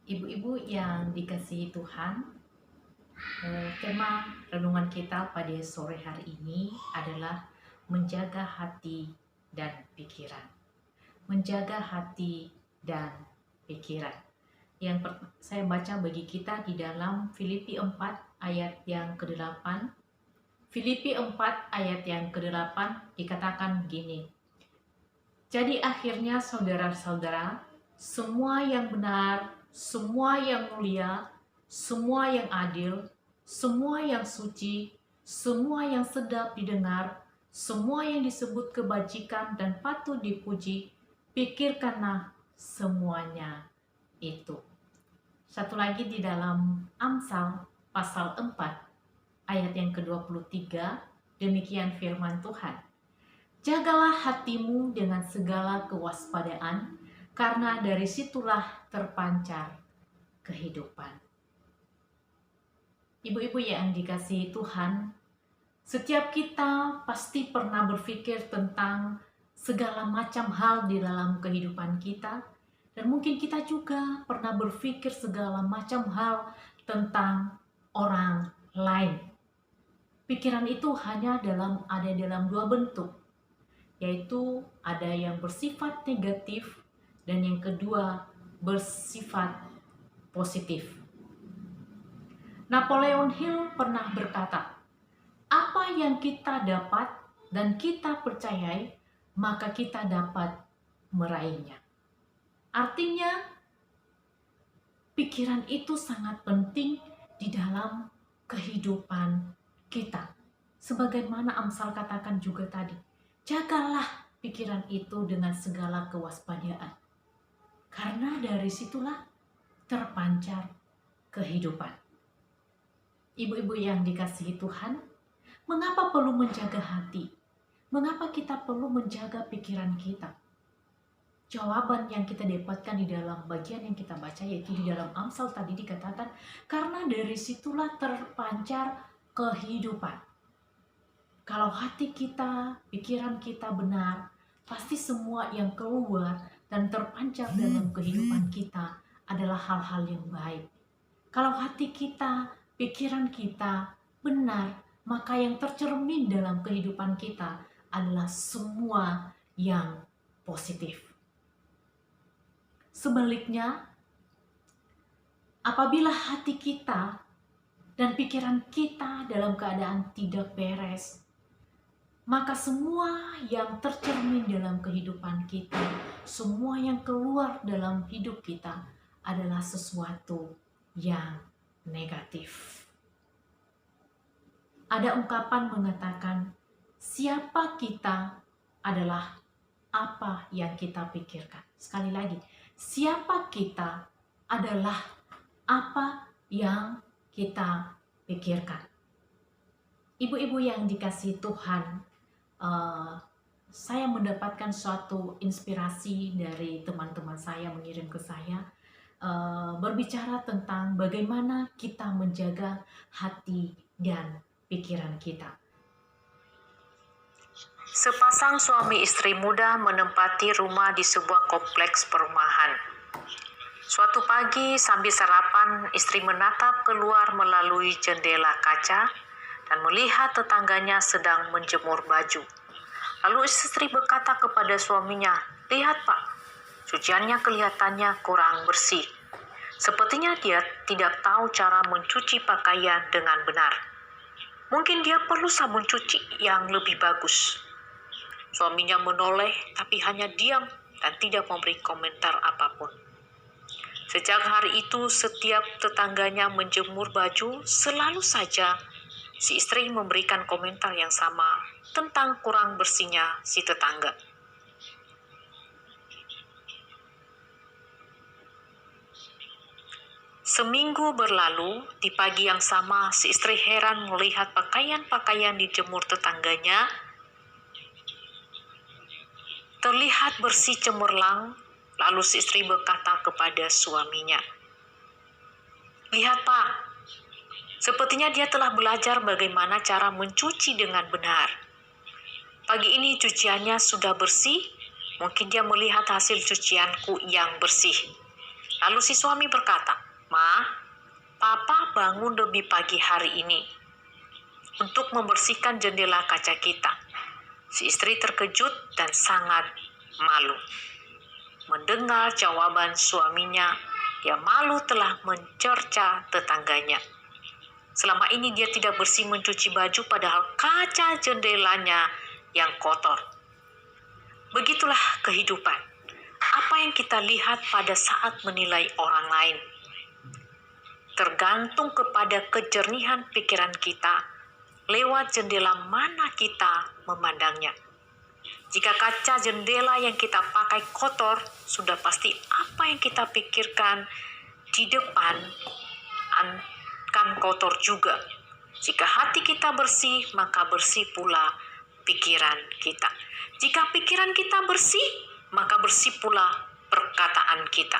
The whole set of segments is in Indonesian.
Ibu-ibu yang dikasihi Tuhan, tema renungan kita pada sore hari ini adalah menjaga hati dan pikiran. Menjaga hati dan pikiran. Saya baca bagi kita di dalam Filipi 4 ayat yang ke-8. Filipi 4 ayat yang ke-8 dikatakan begini. Jadi akhirnya saudara-saudara, semua yang benar, semua yang mulia, semua yang adil, semua yang suci, semua yang sedap didengar, semua yang disebut kebajikan dan patut dipuji, pikirkanlah semuanya itu. Satu lagi di dalam Amsal pasal 4 ayat yang ke-23, demikian firman Tuhan. Jagalah hatimu dengan segala kewaspadaan, karena dari situlah terpancar kehidupan. Ibu-ibu yang dikasihi Tuhan, setiap kita pasti pernah berpikir tentang segala macam hal di dalam kehidupan kita, dan mungkin kita juga pernah berpikir segala macam hal tentang orang lain. Pikiran itu hanya ada dalam dua bentuk, yaitu ada yang bersifat negatif dan yang kedua bersifat positif. Napoleon Hill pernah berkata, apa yang kita dapat dan kita percayai, maka kita dapat meraihnya. Artinya, pikiran itu sangat penting di dalam kehidupan kita. Sebagaimana Amsal katakan juga tadi, jagalah pikiran itu dengan segala kewaspadaan. Karena dari situlah terpancar kehidupan. Ibu-ibu yang dikasihi Tuhan, mengapa perlu menjaga hati? Mengapa kita perlu menjaga pikiran kita? Jawaban yang kita dapatkan di dalam bagian yang kita baca, yaitu di dalam Amsal tadi dikatakan, karena dari situlah terpancar kehidupan. Kalau hati kita, pikiran kita benar, pasti semua yang keluar dan terpancar dalam kehidupan kita adalah hal-hal yang baik. Kalau hati kita, pikiran kita benar, maka yang tercermin dalam kehidupan kita adalah semua yang positif. Sebaliknya, apabila hati kita dan pikiran kita dalam keadaan tidak beres, maka semua yang tercermin dalam kehidupan kita, semua yang keluar dalam hidup kita adalah sesuatu yang negatif. Ada ungkapan mengatakan, siapa kita adalah apa yang kita pikirkan. Sekali lagi, siapa kita adalah apa yang kita pikirkan. Ibu-ibu yang dikasihi Tuhan, saya mendapatkan suatu inspirasi dari teman-teman saya mengirim ke saya, berbicara tentang bagaimana kita menjaga hati dan pikiran kita. Sepasang suami istri muda menempati rumah di sebuah kompleks perumahan. Suatu pagi sambil sarapan, istri menatap keluar melalui jendela kaca dan melihat tetangganya sedang menjemur baju. Lalu istri berkata kepada suaminya, "Lihat Pak, cuciannya kelihatannya kurang bersih. Sepertinya dia tidak tahu cara mencuci pakaian dengan benar. Mungkin dia perlu sabun cuci yang lebih bagus." Suaminya menoleh tapi hanya diam dan tidak memberi komentar apapun. Sejak hari itu, setiap tetangganya menjemur baju, selalu saja si istri memberikan komentar yang sama tentang kurang bersihnya si tetangga. Seminggu berlalu, di pagi yang sama si istri heran melihat pakaian-pakaian dijemur tetangganya terlihat bersih cemerlang. Lalu si istri berkata kepada suaminya, "Lihat Pak, sepertinya dia telah belajar bagaimana cara mencuci dengan benar. Pagi ini cuciannya sudah bersih, mungkin dia melihat hasil cucianku yang bersih. Lalu si suami berkata, "Ma, Papa bangun lebih pagi hari ini untuk membersihkan jendela kaca kita." Si istri terkejut dan sangat malu. Mendengar jawaban suaminya, dia malu telah mencerca tetangganya. Selama ini dia tidak bersih mencuci baju padahal kaca jendelanya yang kotor. Begitulah kehidupan. Apa yang kita lihat pada saat menilai orang lain tergantung kepada kejernihan pikiran kita lewat jendela mana kita memandangnya. Jika kaca jendela yang kita pakai kotor, sudah pasti apa yang kita pikirkan di depan akan kotor juga. Jika hati kita bersih, maka bersih pula pikiran kita. Jika pikiran kita bersih, maka bersih pula perkataan kita.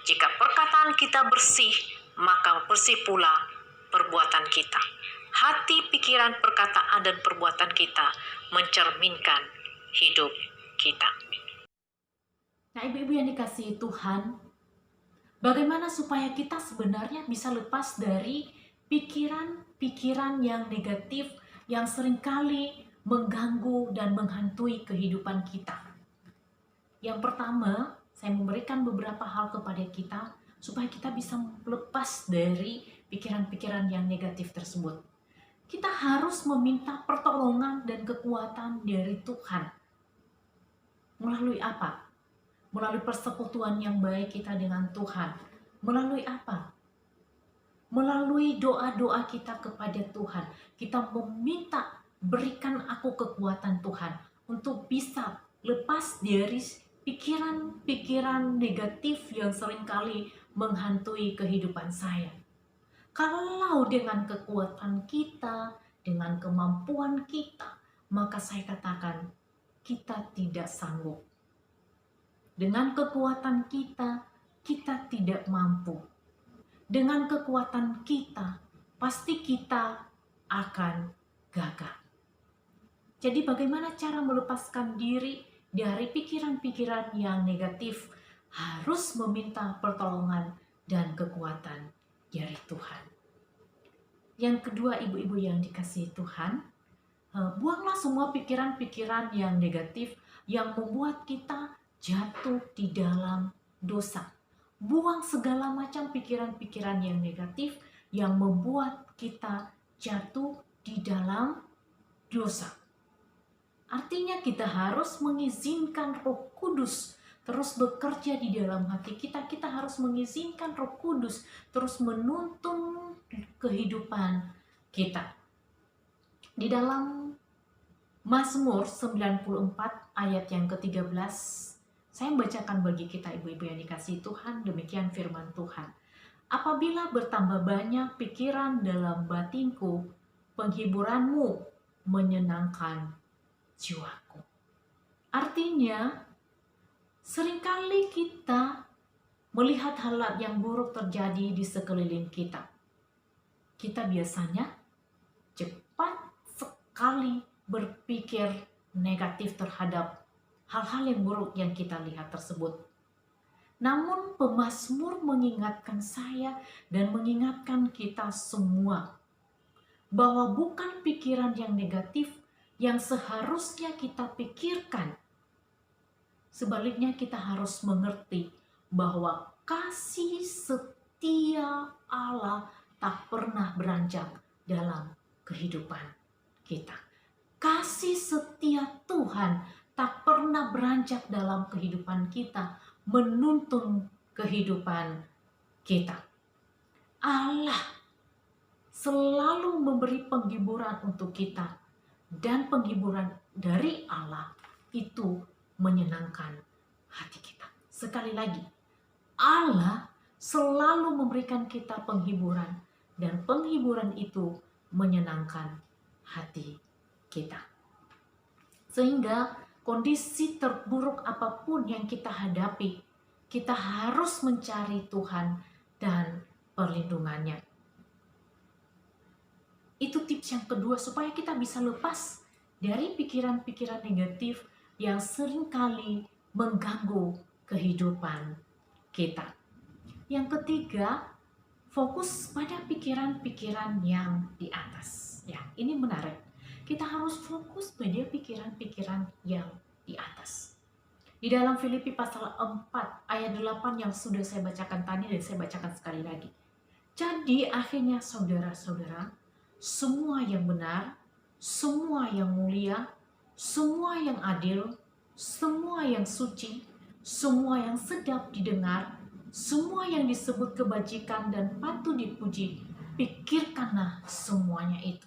Jika perkataan kita bersih, maka bersih pula perbuatan kita. Hati, pikiran, perkataan, dan perbuatan kita mencerminkan hidup kita. Nah, ibu-ibu yang dikasihi Tuhan, bagaimana supaya kita sebenarnya bisa lepas dari pikiran-pikiran yang negatif yang seringkali mengganggu dan menghantui kehidupan kita? Yang pertama, saya memberikan beberapa hal kepada kita supaya kita bisa lepas dari pikiran-pikiran yang negatif tersebut. Kita harus meminta pertolongan dan kekuatan dari Tuhan. Melalui apa? Melalui persekutuan yang baik kita dengan Tuhan. Melalui apa? Melalui doa-doa kita kepada Tuhan. Kita meminta, berikan aku kekuatan Tuhan untuk bisa lepas dari pikiran-pikiran negatif yang seringkali menghantui kehidupan saya. Kalau dengan kekuatan kita, dengan kemampuan kita, maka saya katakan kita tidak sanggup. Dengan kekuatan kita, kita tidak mampu. Dengan kekuatan kita, pasti kita akan gagal. Jadi bagaimana cara melepaskan diri dari pikiran-pikiran yang negatif? Harus meminta pertolongan dan kekuatan dari Tuhan. Yang kedua, ibu-ibu yang dikasihi Tuhan, buanglah semua pikiran-pikiran yang negatif yang membuat kita jatuh di dalam dosa. Buang segala macam pikiran-pikiran yang negatif yang membuat kita jatuh di dalam dosa. Artinya kita harus mengizinkan Roh Kudus terus bekerja di dalam hati kita. Kita harus mengizinkan Roh Kudus terus menuntun kehidupan kita. Di dalam Mazmur 94 ayat yang ke-13, saya membacakan bagi kita ibu-ibu yang dikasihi Tuhan, demikian firman Tuhan. Apabila bertambah banyak pikiran dalam batinku, penghiburanmu menyenangkan jiwaku. Artinya, seringkali kita melihat hal yang buruk terjadi di sekeliling kita. Kita biasanya cepat sekali berpikir negatif terhadap hal-hal yang buruk yang kita lihat tersebut. Namun pemazmur mengingatkan saya dan mengingatkan kita semua bahwa bukan pikiran yang negatif yang seharusnya kita pikirkan. Sebaliknya kita harus mengerti bahwa kasih setia Allah tak pernah beranjak dalam kehidupan kita. Kasih setia Tuhan tak pernah beranjak dalam kehidupan kita, menuntun kehidupan kita. Allah selalu memberi penghiburan untuk kita, dan penghiburan dari Allah itu menyenangkan hati kita. Sekali lagi, Allah selalu memberikan kita penghiburan, dan penghiburan itu menyenangkan hati kita. Sehingga kondisi terburuk apapun yang kita hadapi, kita harus mencari Tuhan dan perlindungannya. Itu tips yang kedua supaya kita bisa lepas dari pikiran-pikiran negatif yang seringkali mengganggu kehidupan kita. Yang ketiga, fokus pada pikiran-pikiran yang di atas. Ya, ini menarik. Kita harus fokus pada pikiran-pikiran yang di atas. Di dalam Filipi pasal 4 ayat 8 yang sudah saya bacakan tadi dan saya bacakan sekali lagi. Jadi akhirnya saudara-saudara, semua yang benar, semua yang mulia, semua yang adil, semua yang suci, semua yang sedap didengar, semua yang disebut kebajikan dan patut dipuji, pikirkanlah semuanya itu.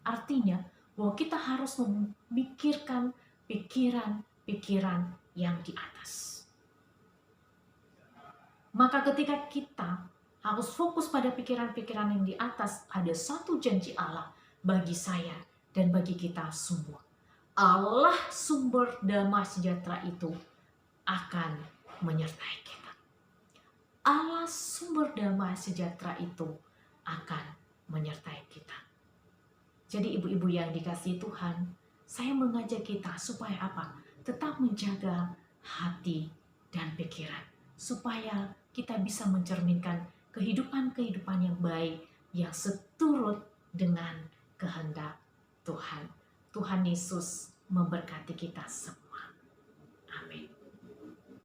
Artinya bahwa kita harus memikirkan pikiran-pikiran yang di atas. Maka ketika kita harus fokus pada pikiran-pikiran yang di atas, ada satu janji Allah bagi saya dan bagi kita semua. Allah sumber damai sejahtera itu akan menyertai kita. Allah sumber damai sejahtera itu akan menyertai kita. Jadi ibu-ibu yang dikasihi Tuhan, saya mengajak kita supaya apa? Tetap menjaga hati dan pikiran. Supaya kita bisa mencerminkan kehidupan-kehidupan yang baik, yang seturut dengan kehendak Tuhan. Tuhan Yesus memberkati kita semua.